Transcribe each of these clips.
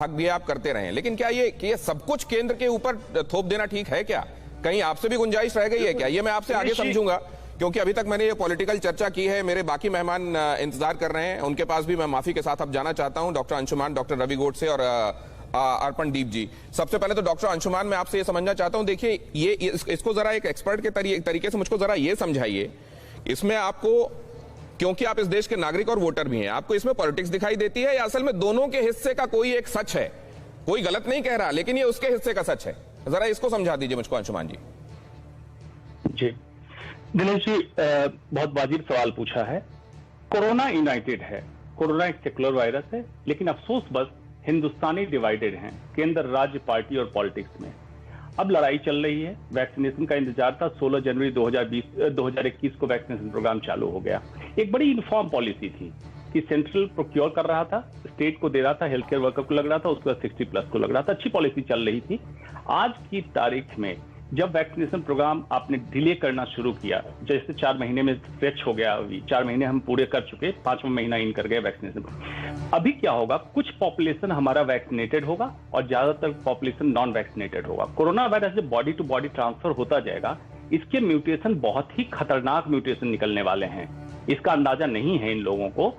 हक भी आप करते रहे, लेकिन क्या ये सब कुछ केंद्र के ऊपर थोप देना ठीक है क्या? कहीं आपसे भी गुंजाइश रह गई है क्या? ये मैं आपसे आगे समझूंगा, क्योंकि अभी तक मैंने ये पॉलिटिकल चर्चा की है। मेरे बाकी मेहमान इंतजार कर रहे हैं, उनके पास भी मैं माफी के साथ अब जाना चाहता हूं। डॉक्टर अंशुमान, डॉक्टर रवि गोडसे और अर्पण दीप जी। सबसे पहले तो डॉक्टर अंशुमान, मैं आपसे ये समझना चाहता हूं, देखिए ये इसको जरा एक एक्सपर्ट के तरीके से मुझको जरा ये समझाइए, इसमें आपको, क्योंकि आप इस देश के नागरिक और वोटर भी हैं, आपको इसमें पॉलिटिक्स दिखाई देती है या असल में दोनों के हिस्से का कोई एक सच है? कोई गलत नहीं कह रहा, लेकिन ये उसके हिस्से का सच है। जरा इसको समझा दीजिए मुझको अंशुमान जी। जी दिनेश जी, बहुत वाजिब सवाल पूछा है। कोरोना यूनाइटेड है, कोरोना एक सेकुलर वायरस है, लेकिन अफसोस बस हिंदुस्तानी डिवाइडेड हैं केंद्र, राज्य, पार्टी और पॉलिटिक्स में। अब लड़ाई चल रही है, वैक्सीनेशन का इंतजार था। 16 जनवरी 2021 को वैक्सीनेशन प्रोग्राम चालू हो गया। एक बड़ी यूनिफॉर्म पॉलिसी थी कि सेंट्रल प्रोक्योर कर रहा था, स्टेट को दे रहा था, हेल्थ केयर वर्कर को लग रहा था, उसके बाद 60+ को लग रहा था। अच्छी पॉलिसी चल रही थी। आज की तारीख में जब वैक्सीनेशन प्रोग्राम आपने डिले करना शुरू किया, जैसे 4 महीने में स्ट्रेच हो गया, अभी 4 महीने हम पूरे कर चुके, 5वां महीना इन कर गए वैक्सीनेशन। अभी क्या होगा, कुछ पॉपुलेशन हमारा वैक्सीनेटेड होगा और ज्यादातर पॉपुलेशन नॉन वैक्सीनेटेड होगा। कोरोना वायरस जब बॉडी टू बॉडी ट्रांसफर होता जाएगा, इसके म्यूटेशन बहुत ही खतरनाक म्यूटेशन निकलने वाले हैं। इसका अंदाजा नहीं है इन लोगों को।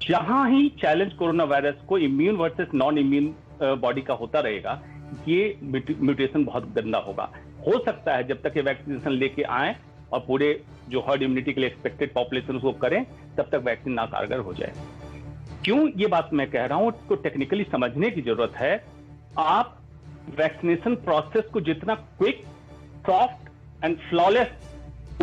जहां ही चैलेंज कोरोना वायरस को immune versus non immune body का होता रहेगा, ये म्यूटेशन बहुत गंदा होगा। हो सकता है जब तक ये वैक्सीनेशन लेके आए और पूरे जो हर्ड इम्यूनिटी के लिए एक्सपेक्टेड पॉपुलेशन उसको करें, तब तक वैक्सीन ना कारगर हो जाए। क्यों ये बात मैं कह रहा हूं, इसको टेक्निकली समझने की जरूरत है। आप वैक्सीनेशन प्रोसेस को जितना क्विक, सॉफ्ट एंड फ्लॉलेस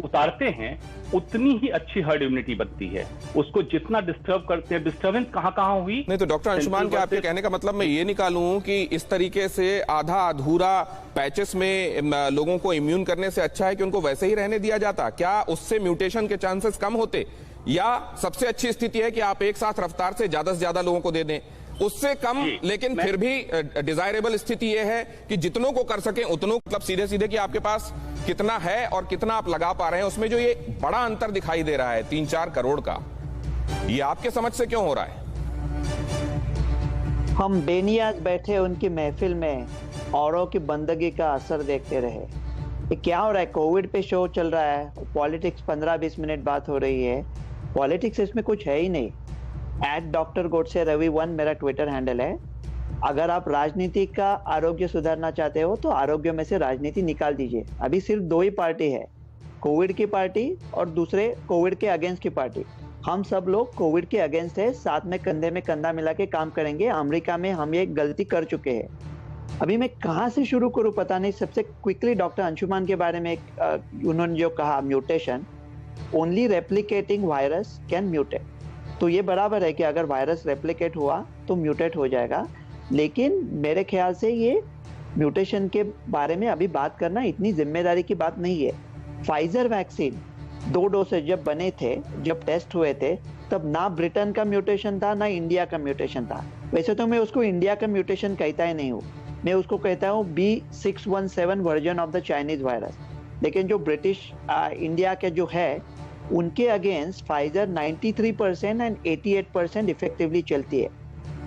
उतारते हैं, उतनी ही अच्छी हर्ड इम्यूनिटी बनती है। उसको जितना डिस्टर्ब करते हैं, डिस्टर्बेंस कहां हुई। नहीं तो डॉक्टर अंशुमान, क्या आपके कहने का मतलब मैं ये निकालूं कि इस तरीके से आधा अधूरा पैचेस में लोगों को इम्यून करने से अच्छा है कि उनको वैसे ही रहने दिया जाता? क्या उससे म्यूटेशन के चांसेस कम होते, या सबसे अच्छी स्थिति है कि आप एक साथ रफ्तार से ज्यादा लोगों को दे दें? उससे कम, लेकिन फिर भी डिजायरेबल स्थिति यह है कि जितनों को कर सकें उतनों, मतलब सीधे कि आपके पास कितना है और कितना आप लगा पा रहे हैं, उसमें जो ये बड़ा अंतर दिखाई दे रहा है 3-4 करोड़ का, ये आपके समझ से क्यों हो रहा है? हम बेनियाज बैठे उनकी महफिल में औरों की बंदगी का असर देखते रहे। ये क्या हो रहा है, कोविड पे शो चल रहा है, पॉलिटिक्स 15-20 मिनट बात हो रही है। पॉलिटिक्स इसमें कुछ है ही नहीं। @Dr. Godse Ravi 1 मेरा ट्विटर हैंडल है। अगर आप राजनीति का आरोग्य सुधारना चाहते हो तो आरोग्य में से राजनीति निकाल दीजिए। अभी सिर्फ 2 ही पार्टी है, कोविड की पार्टी और दूसरे कोविड के अगेंस्ट की पार्टी। हम सब लोग कोविड के अगेंस्ट है, साथ में कंधे में कंधा मिला के काम करेंगे। अमेरिका में हम ये गलती कर चुके हैं। अभी मैं कहाँ से शुरू करूँ पता नहीं। सबसे क्विकली डॉक्टर अंशुमान के बारे में उन्होंने जो कहा, mutation, only replicating virus can mutate. तो ये बराबर है कि अगर वायरस रेप्लिकेट हुआ तो म्यूटेट हो जाएगा, लेकिन मेरे ख्याल से ये म्यूटेशन के बारे में अभी बात करना इतनी जिम्मेदारी की बात नहीं है। फाइजर वैक्सीन 2 डोसेज जब बने थे, जब टेस्ट हुए थे, तब ना ब्रिटेन का म्यूटेशन था ना इंडिया का म्यूटेशन था। वैसे तो मैं उसको इंडिया का म्यूटेशन कहता ही नहीं हूँ, मैं उसको कहता हूँ B617 version of the Chinese virus. लेकिन जो ब्रिटिश इंडिया के जो है, उनके अगेंस्ट फाइजर 93% एंड 88% इफेक्टिवली चलती है।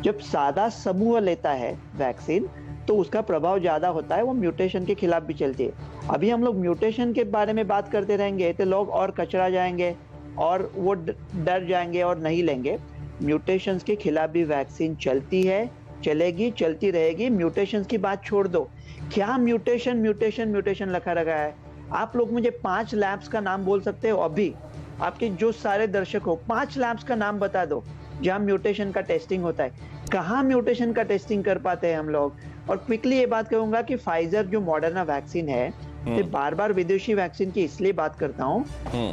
जब सादा समूह लेता है वैक्सीन तो उसका प्रभाव ज्यादा होता है, वो म्यूटेशन के खिलाफ भी चलती है। अभी हम लोग म्यूटेशन के बारे में बात करते रहेंगे तो लोग और कचरा जाएंगे और वो डर जाएंगे और नहीं लेंगे। म्यूटेशंस के खिलाफ भी वैक्सीन चलती है, चलेगी, चलती रहेगी। म्यूटेशंस की बात छोड़ दो, क्या म्यूटेशन लखा रखा है। आप लोग मुझे 5 लैब्स का नाम बोल सकते हो? अभी आपके जो सारे दर्शक हो, 5 लैब्स का नाम बता दो जहां म्यूटेशन का टेस्टिंग होता है। कहां म्यूटेशन का टेस्टिंग कर पाते हैं हम लोग? और क्विकली ये बात कहूंगा कि फाइजर जो मॉडर्ना वैक्सीन है, मैं बार विदेशी वैक्सीन की इसलिए बात करता हूँ,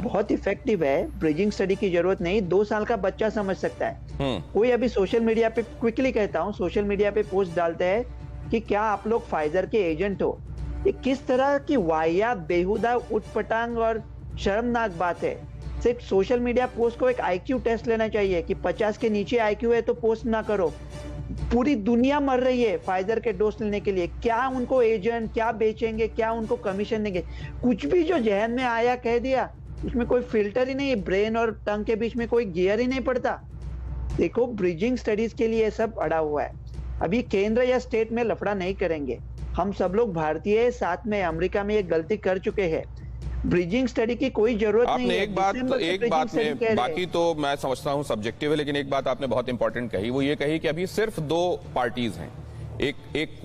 बहुत इफेक्टिव है। ब्रिजिंग स्टडी की जरूरत नहीं, 2 साल का बच्चा समझ सकता है। कोई अभी सोशल मीडिया पे, क्विकली कहता हूँ, सोशल मीडिया पे पोस्ट डालते हैं कि क्या आप लोग फाइजर के एजेंट हो। ये किस तरह की वाहियात, बेहुदा, उटपटांग और शर्मनाक बात है। सिर्फ सोशल मीडिया पोस्ट को एक IQ टेस्ट लेना चाहिए कि 50 के नीचे IQ है तो पोस्ट ना करो। पूरी दुनिया मर रही है फाइजर के डोज लेने के लिए। क्या उनको एजेंट क्या बेचेंगे, क्या उनको कमीशन देंगे? कुछ भी जो जहन में आया कह दिया, उसमें कोई फिल्टर ही नहीं, ब्रेन और टंग के बीच में कोई गियर ही नहीं पड़ता। देखो, ब्रिजिंग स्टडीज के लिए सब अड़ा हुआ है। अभी केंद्र या स्टेट में लफड़ा नहीं करेंगे। हम सब लोग भारतीय साथ में अमेरिका में ये गलती कर चुके हैं। ब्रिजिंग स्टडी की कोई जरूरत नहीं है। एक बात में, बाकी तो मैं समझता हूं सब्जेक्टिव है, लेकिन एक बात आपने बहुत इंपॉर्टेंट कही, वो ये कही कि अभी सिर्फ 2 पार्टीज हैं, एक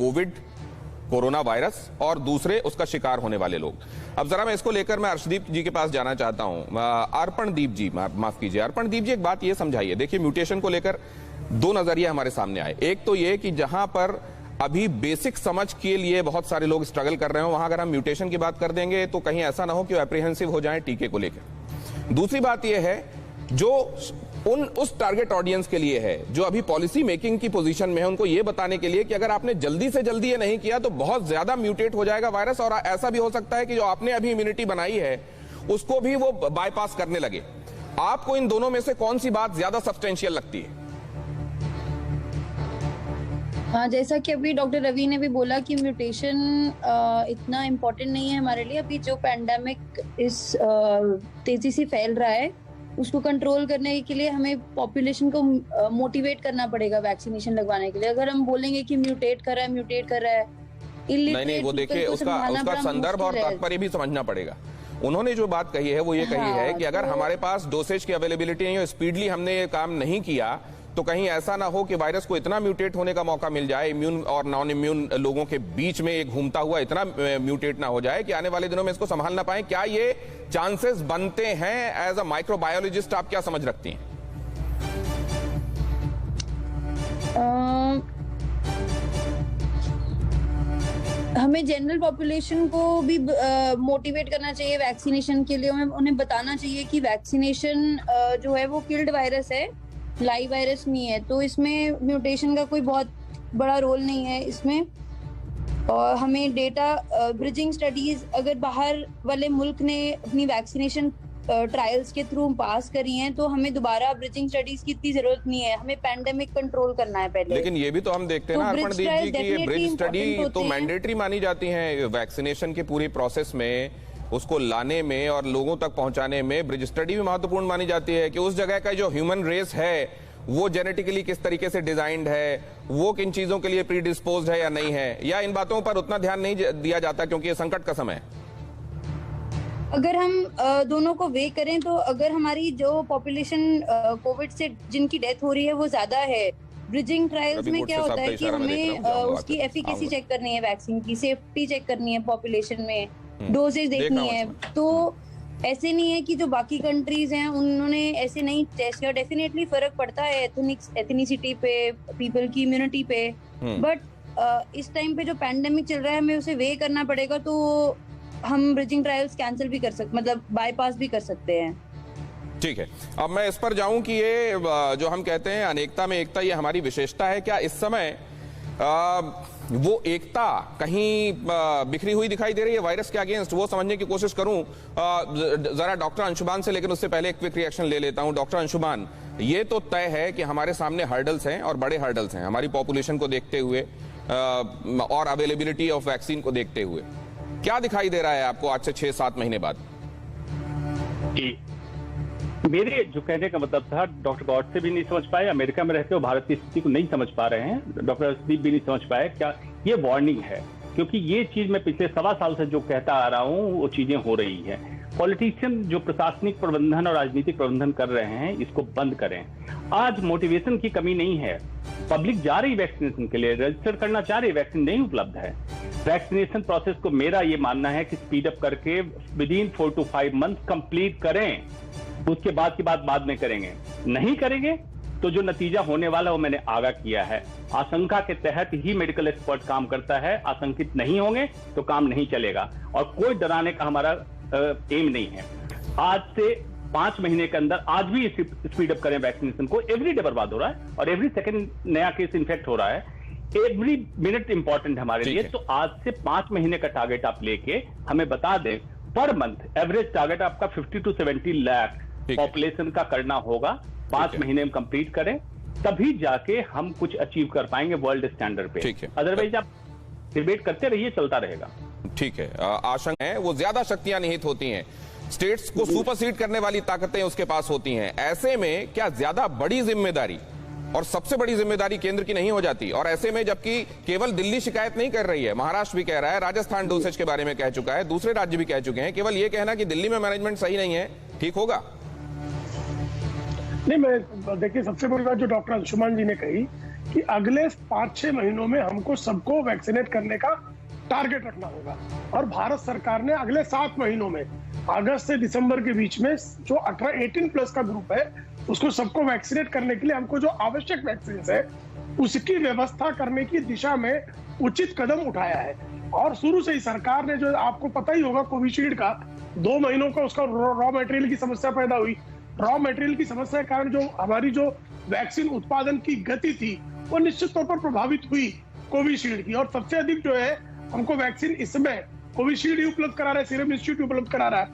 कोरोना वायरस और दूसरे उसका शिकार होने वाले लोग। अब जरा मैं इसको लेकर मैं अर्शदीप जी के पास जाना चाहता हूं। अर्पणदीप जी, माफ कीजिए, अर्पणदीप जी एक बात ये समझाइए। देखिए, म्यूटेशन को लेकर 2 नजरिए हमारे सामने आए। एक तो ये कि जहां पर अभी बेसिक समझ के लिए बहुत सारे लोग स्ट्रगल कर रहे हो, वहां अगर हम म्यूटेशन की बात कर देंगे तो कहीं ऐसा ना हो कि एप्रीहेंसिव हो जाए टीके को लेकर। दूसरी बात यह है जो उस टारगेट ऑडियंस के लिए है जो अभी पॉलिसी मेकिंग की पोजीशन में है, उनको यह बताने के लिए कि अगर आपने जल्दी से जल्दी ये नहीं किया तो बहुत ज्यादा म्यूटेट हो जाएगा वायरस, और ऐसा भी हो सकता है कि जो आपने अभी इम्यूनिटी बनाई है उसको भी वो बाईपास करने लगे। आपको इन दोनों में से कौन सी बात ज्यादा सब्सटेंशियल लगती है? हाँ, जैसा कि अभी डॉक्टर रवि ने भी बोला कि म्यूटेशन इतना इम्पोर्टेंट नहीं है हमारे लिए। अभी जो पैंडेमिक इस तेजी से फैल रहा है उसको कंट्रोल करने के लिए हमें पॉपुलेशन को मोटिवेट करना पड़ेगा वैक्सीनेशन लगवाने के लिए। अगर हम बोलेंगे कि म्यूटेट कर रहा है नहीं, वो देखिए उसका संदर्भ और तात्पर्य भी समझना पड़ेगा। उन्होंने जो बात कही है वो ये कही है कि अगर हमारे पास डोसेज की अवेलेबिलिटी नहीं हो, स्पीडली हमने ये काम नहीं किया, तो कहीं ऐसा ना हो कि वायरस को इतना म्यूटेट होने का मौका मिल जाए, इम्यून और नॉन इम्यून लोगों के बीच में एक घूमता हुआ इतना म्यूटेट ना हो जाए कि आने वाले दिनों में इसको संभाल ना पाए। क्या ये चांसेस बनते हैं? एज अ माइक्रोबायोलॉजिस्ट आप क्या समझ रखती हैं? हमें जनरल पॉपुलेशन को भी मोटिवेट करना चाहिए वैक्सीनेशन के लिए। उन्हें बताना चाहिए कि वैक्सीनेशन जो है वो किल्ड वायरस है, लाइव वायरस नहीं है, तो इसमें म्यूटेशन का कोई बहुत बड़ा रोल नहीं है इसमें। और हमें डेटा ब्रिजिंग स्टडीज अगर बाहर वाले मुल्क ने अपनी वैक्सीनेशन ट्रायल्स के थ्रू पास करी हैं तो हमें दोबारा ब्रिजिंग स्टडीज की इतनी जरूरत नहीं है। हमें पैंडेमिक कंट्रोल करना है पहले। लेकिन ये भी तो हम देखते हैं ना अर्पणदीप जी की ये ब्रिज स्टडी तो मैंडेटरी मानी जाती है वैक्सीनेशन के पूरी प्रोसेस में, उसको लाने में और लोगों तक पहुंचाने में ब्रिज स्टडी भी महत्वपूर्ण मानी जाती है कि उस जगह का जो ह्यूमन रेस है वो जेनेटिकली किस तरीके से डिजाइंड है, वो किन चीजों के लिए प्रीडिस्पोज्ड है या नहीं है, या इन बातों पर उतना ध्यान नहीं दिया जाता क्योंकि ये संकट का समय है। अगर हम दोनों को वे करें तो अगर हमारी जो पॉपुलेशन कोविड से जिनकी डेथ हो रही है वो ज्यादा है, ब्रिजिंग ट्रायल्स में क्या होता है कि हमें उसकी एफिकेसी चेक करनी है, वैक्सीन की सेफ्टी चेक करनी है, पॉपुलेशन में डोजेज देखनी है। तो ऐसे नहीं है कि जो बाकी कंट्रीज हैं उन्होंने ऐसे नहीं टेस्ट किया। डेफिनेटली फर्क पड़ता है एथनिसिटी पे, पीपल की इम्यूनिटी पे, बट इस टाइम पे जो पैंडेमिक चल रहा है हमें उसे वे करना पड़ेगा। तो हम ब्रिजिंग ट्रायल्स कैंसिल भी कर सकते, मतलब बाईपास भी कर सकते हैं। ठीक है, अब मैं इस पर जाऊं कि ये जो हम कहते हैं अनेकता में एकता, ये हमारी विशेषता है। क्या इस समय वो एकता कहीं बिखरी हुई दिखाई दे रही है वायरस के अगेंस्ट? वो समझने की कोशिश करूं जरा डॉक्टर अंशुमान से, लेकिन उससे पहले एक क्विक रिएक्शन ले लेता हूं। डॉक्टर अंशुमान, ये तो तय है कि हमारे सामने हर्डल्स हैं और बड़े हर्डल्स हैं हमारी पॉपुलेशन को देखते हुए और अवेलेबिलिटी ऑफ वैक्सीन को देखते हुए। क्या दिखाई दे रहा है आपको आज से 6-7 महीने बाद? मेरे जो कहने का मतलब था, डॉक्टर गॉड से भी नहीं समझ पाए, अमेरिका में रहते हो भारत की स्थिति को नहीं समझ पा रहे हैं, डॉक्टर अर्शदीप भी नहीं समझ पाए। क्या ये वार्निंग है? क्योंकि ये चीज मैं पिछले 1.25 साल से जो कहता आ रहा हूँ वो चीजें हो रही है। पॉलिटिशियन जो प्रशासनिक प्रबंधन और राजनीतिक प्रबंधन कर रहे हैं इसको बंद करें। आज मोटिवेशन की कमी नहीं है, पब्लिक जा रही वैक्सीनेशन के लिए, रजिस्टर करना चाह रही, वैक्सीन नहीं उपलब्ध है। वैक्सीनेशन प्रोसेस को मेरा ये मानना है कि स्पीड अप करके विदिन 4 to 5 मंथ कंप्लीट करें, उसके बाद की बात बाद में करेंगे। नहीं करेंगे तो जो नतीजा होने वाला वो मैंने आगाह किया है। आशंका के तहत ही मेडिकल एक्सपर्ट काम करता है, आशंकित नहीं होंगे तो काम नहीं चलेगा, और कोई डराने का हमारा एम नहीं है। आज से 5 महीने के अंदर आज भी स्पीड अप करें वैक्सीनेशन को। एवरी डे बर्बाद हो रहा है और एवरी सेकंड नया केस इन्फेक्ट हो रहा है, एवरी मिनट इंपॉर्टेंट है हमारे लिए। तो आज से 5 महीने का टारगेट आप लेके हमें बता दें, पर मंथ एवरेज टारगेट आपका 50 to 70 लाख पॉपुलेशन का करना होगा। 5 महीने में कंप्लीट करें, तभी जाके हम कुछ अचीव कर पाएंगे वर्ल्ड स्टैंडर्ड पे। अदरवाइज आप डिबेट करते रहिए, चलता रहेगा। ठीक है, आशंका है वो ज्यादा शक्तियां निहित होती हैं, स्टेट्स को सुपरसीड करने वाली ताकतें उसके पास होती हैं। ऐसे में क्या ज्यादा बड़ी जिम्मेदारी और सबसे बड़ी जिम्मेदारी केंद्र की नहीं हो जाती? और ऐसे में जबकि केवल दिल्ली शिकायत नहीं कर रही है, महाराष्ट्र भी कह रहा है, राजस्थान डोसेज के बारे में कह चुका है, दूसरे राज्य भी कह चुके हैं, केवल ये कहना कि दिल्ली में मैनेजमेंट सही नहीं है ठीक होगा? नहीं, मैं देखिए सबसे बड़ी बात जो डॉक्टर अंशुमान जी ने कही कि अगले 5-6 महीनों में हमको सबको वैक्सीनेट करने का टारगेट रखना होगा, और भारत सरकार ने अगले 7 महीनों में अगस्त से दिसंबर के बीच में जो 18 प्लस का ग्रुप है उसको सबको वैक्सीनेट करने के लिए हमको जो आवश्यक वैक्सीन है उसकी व्यवस्था करने की दिशा में उचित कदम उठाया है। और शुरू से ही सरकार ने, जो आपको पता ही होगा, कोविशील्ड का 2 महीनों का उसका रॉ मटेरियल की समस्या पैदा हुई। रॉ मटेरियल की समस्या के कारण जो हमारी जो वैक्सीन उत्पादन की गति थी वो निश्चित तौर पर प्रभावित हुई कोविशील्ड की। और सबसे अधिक जो है हमको वैक्सीन इसमें कोविशील्ड ही उपलब्ध करा रहा है, सीरम इंस्टीट्यूट उपलब्ध करा रहा है।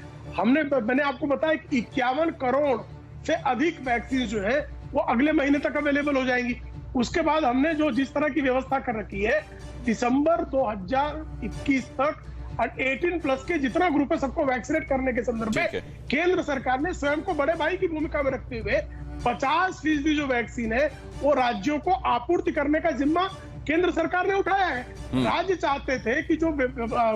मैंने आपको बताया कि 51 करोड़ से अधिक वैक्सीन जो है वो अगले महीने तक अवेलेबल हो जाएंगी। उसके बाद हमने जो जिस तरह की व्यवस्था कर रखी है, दिसंबर 2021 तक 18 प्लस के जितना ग्रुप है सबको वैक्सीनेट करने के संदर्भ में केंद्र सरकार ने स्वयं को बड़े भाई की भूमिका में रखते हुए 50% जो वैक्सीन है वो राज्यों को आपूर्ति करने का जिम्मा केंद्र सरकार ने उठाया है। राज्य चाहते थे कि जो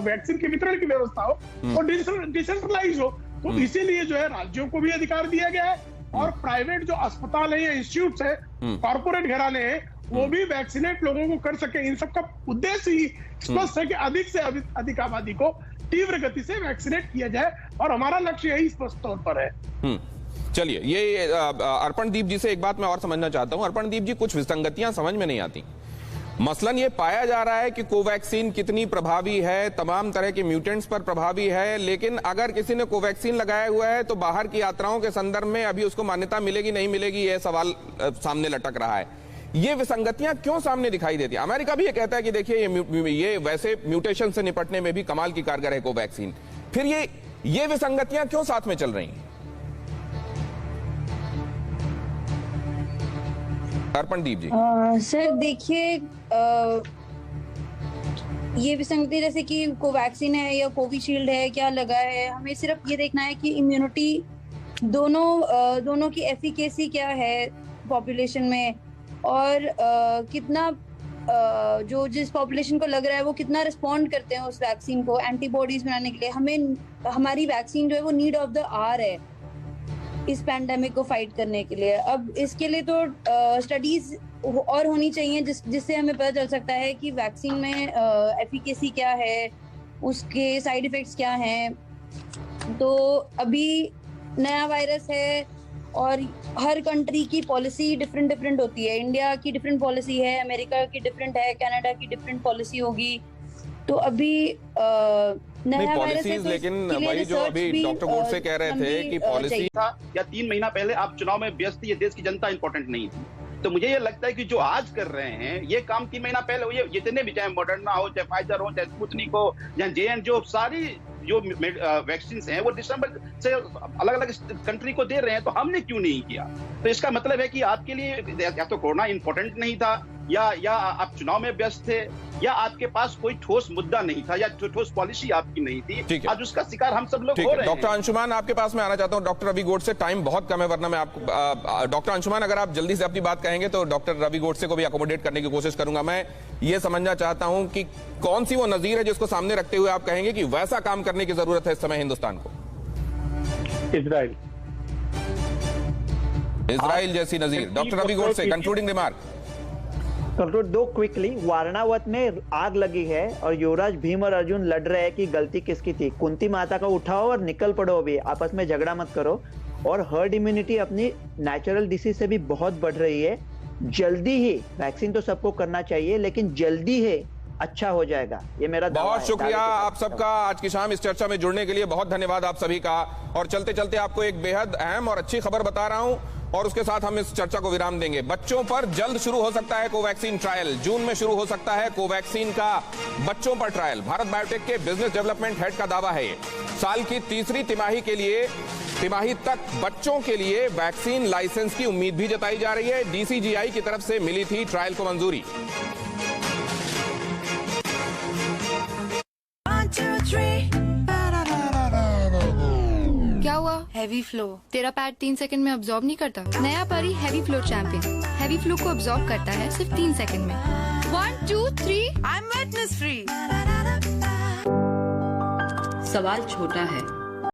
वैक्सीन के वितरण की व्यवस्था हो वो डिसेंट्रलाइज हो, तो इसीलिए जो है राज्यों को भी अधिकार दिया गया है, और प्राइवेट जो अस्पताल है या इंस्टीट्यूट है, कॉर्पोरेट घराने हैं, वो भी वैक्सीनेट लोगों को कर सके। इन सबका उद्देश्य ही स्पष्ट है कि अधिक से अधिक आबादी को तीव्र गति से वैक्सीनेट किया जाए, और हमारा लक्ष्य यही स्पष्ट तौर पर है। चलिए, ये अर्पणदीप जी से एक बात मैं और समझना चाहता हूं। अर्पणदीप जी, कुछ विसंगतियां समझ में नहीं आती। मसलन ये पाया जा रहा है कि कोवैक्सीन कितनी प्रभावी है, तमाम तरह के म्यूटेंट्स पर प्रभावी है, लेकिन अगर किसी ने कोवैक्सीन लगाया हुआ है तो बाहर की यात्राओं के संदर्भ में अभी उसको मान्यता मिलेगी नहीं मिलेगी, यह सवाल सामने लटक रहा है। ये विसंगतियां क्यों सामने दिखाई देती है? अमेरिका भी ये कहता है कि देखिए ये वैसे म्यूटेशन से निपटने में भी कमाल की कारगर है कोवैक्सीन, फिर ये विसंगतियां क्यों साथ में चल रही हैं? अर्पणदीप जी। सर देखिए, ये विसंगति जैसे कि कोवैक्सीन है या कोविशील्ड है, क्या लगा है, हमें सिर्फ ये देखना है कि इम्यूनिटी दोनों की एफिकेसी क्या है पॉपुलेशन में, और कितना जो जिस पॉपुलेशन को लग रहा है वो कितना रिस्पॉन्ड करते हैं उस वैक्सीन को एंटीबॉडीज बनाने के लिए। हमारी वैक्सीन जो है वो नीड ऑफ द आवर है इस पैंडेमिक को फाइट करने के लिए। अब इसके लिए तो स्टडीज और होनी चाहिए जिससे हमें पता चल सकता है कि वैक्सीन में एफिकेसी क्या है, उसके साइड इफेक्ट्स क्या हैं। तो अभी नया वायरस है और हर कंट्री की पॉलिसी डिफरेंट होती है। इंडिया की डिफरेंट पॉलिसी है, अमेरिका की डिफरेंट है, कनाडा की डिफरेंट पॉलिसी होगी। तो अभी नया वायरस है, तो लेकिन वही जो अभी डॉक्टर गोडसे कह रहे थे कि पॉलिसी था या 3 महीना पहले आप चुनाव में व्यस्त थी, ये देश की जनता इंपॉर्टेंट नहीं थी। तो मुझे ये लगता है कि जो आज कर रहे हैं ये काम 3 महीना पहले हुए, जितने भी, चाहे मॉडर्ना हो, चाहे फाइजर हो, चाहे स्पुतनिक हो, या जे&जे, सारी जो वैक्सीन हैं वो दिसंबर से अलग अलग कंट्री को दे रहे हैं, तो हमने क्यों नहीं किया? तो इसका मतलब है कि आपके लिए या तो कोरोना इंपॉर्टेंट नहीं था, या आप चुनाव में व्यस्त थे, या आपके पास कोई ठोस मुद्दा नहीं था, या ठोस पॉलिसी आपकी नहीं थी। आज उसका शिकार हम सब लोग हो रहे हैं। डॉक्टर अंशुमान, आपके पास मैं आना चाहता हूं। डॉक्टर रवि गोडसे, टाइम बहुत कम है, वरना मैं आपको डॉक्टर अंशुमान अगर आप जल्दी से अपनी बात कहेंगे तो डॉक्टर रवि गोडसे को भी अकोमोडेट करने की कोशिश करूंगा। मैं ये समझना चाहता हूं कि कौन सी वो नजीर है जिसको सामने रखते हुए आप कहेंगे कि वैसा काम करने की जरूरत है इस समय हिंदुस्तान को? इजराइल जैसी नजीर। Doctor Ravi Godse, concluding remark. Conclude दो क्विकली। वारणावत में आग लगी है और युवराज भीम और अर्जुन लड़ रहे हैं कि गलती किसकी थी। कुंती माता का उठाओ और निकल पड़ो, अभी आपस में झगड़ा मत करो। और हर्ड इम्यूनिटी अपनी नेचुरल डिसीज से भी बहुत बढ़ रही है। जल्दी ही वैक्सीन तो सबको करना चाहिए, लेकिन जल्दी है अच्छा हो जाएगा, ये मेरा दावा है। बहुत शुक्रिया आप सबका आज की शाम इस चर्चा में जुड़ने के लिए। बहुत धन्यवाद आप सभी का। और चलते चलते आपको एक बेहद अहम और अच्छी खबर बता रहा हूं, और उसके साथ हम इस चर्चा को विराम देंगे। बच्चों पर जल्द शुरू हो सकता है कोवैक्सीन ट्रायल। जून में शुरू हो सकता है कोवैक्सीन का बच्चों पर ट्रायल। भारत बायोटेक के बिजनेस डेवलपमेंट हेड का दावा है ये। साल की तीसरी तिमाही तक बच्चों के लिए वैक्सीन लाइसेंस की उम्मीद भी जताई जा रही है। डीसीजीआई की तरफ से मिली थी ट्रायल को मंजूरी। क्या हुआ? Heavy flow. तेरा पैड 3 सेकंड में अब्सॉर्ब नहीं करता। नया परी heavy flow champion. Heavy flu को अब्सॉर्ब करता है सिर्फ 3 सेकंड में। 1, 2, 3 आई एम वेटनेस फ्री। सवाल छोटा है